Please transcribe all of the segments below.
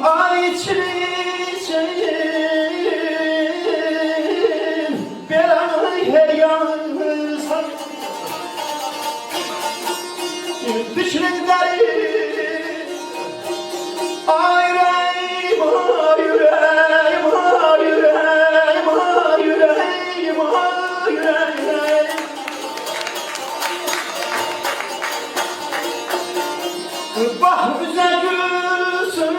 Ay içim belanı her yansan düşünenleri yüreğim, yüreğim, yüreğim, yüreğim, yüreğim. Bak bize gülsün,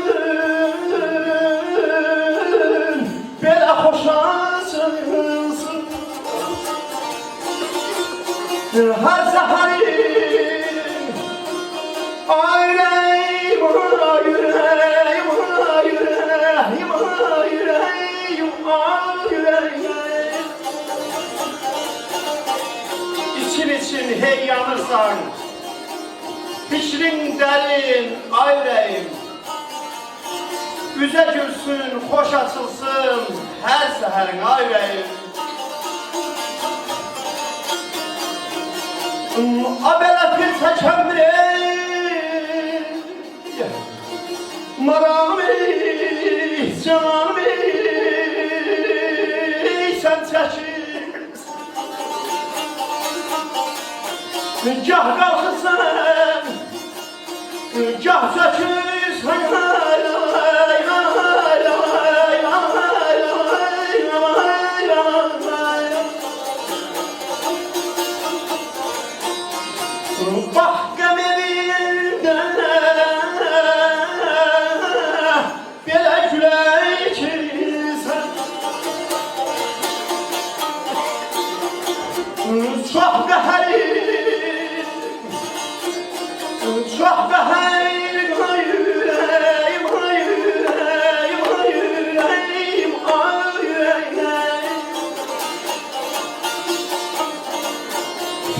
bela hoşlansın. Her seferin yüreğim, yüreğim, yüreğim, yüreğim, yüreğim. İçin hey yanırsan, pişrin derin yüreğim. Yüze gülsün, hoş açılsın her seherin yüreğim. Abela bir tekemdir maramı, canımı sen çekir. Gah kalkırsan, gah çekirsen. Bak gemimde bela güleçirsen. Çok qəherim, çok qəherim, yüreğim, yüreğim, yüreğim, yüreğim.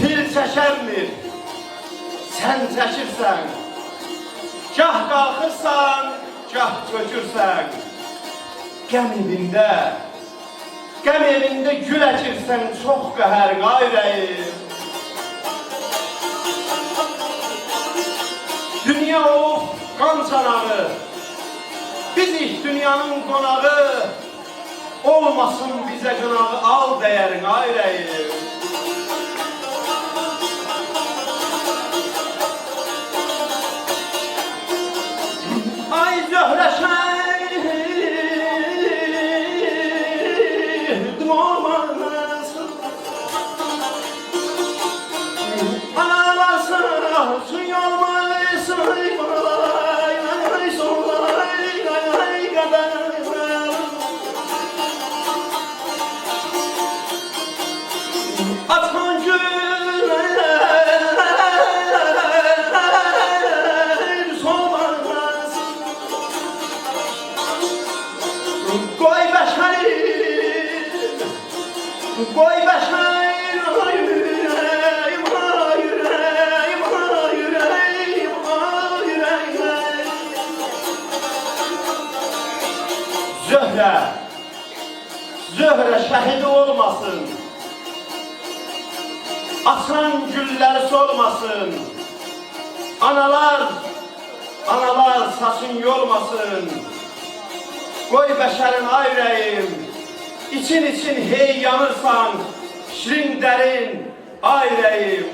Fil çəkənmir, sen çəkirsən, gah qalxırsan, gah çökürsən. Qəm evində gül əkirsən, çox qəhər yüreğim. Dünya of qan çanağı, bizik dünyanın qonağı, olmasın bizə qınağı, al dəyərin yüreğim. Ay Zöhrə şəhidin olmasın, analarsa suy olmasın, ay solay kadar. Atan güler solmaz, koy başarır, koy başarır, yüreğim, yüreğim, yüreğim, yüreğim. Zöhrə şəhidi olmasın, açan güllər solmasın. Analar saçın yolmasın. Koy bəşərin yüreğim, için hey yanırsan, şirin derin yüreğim.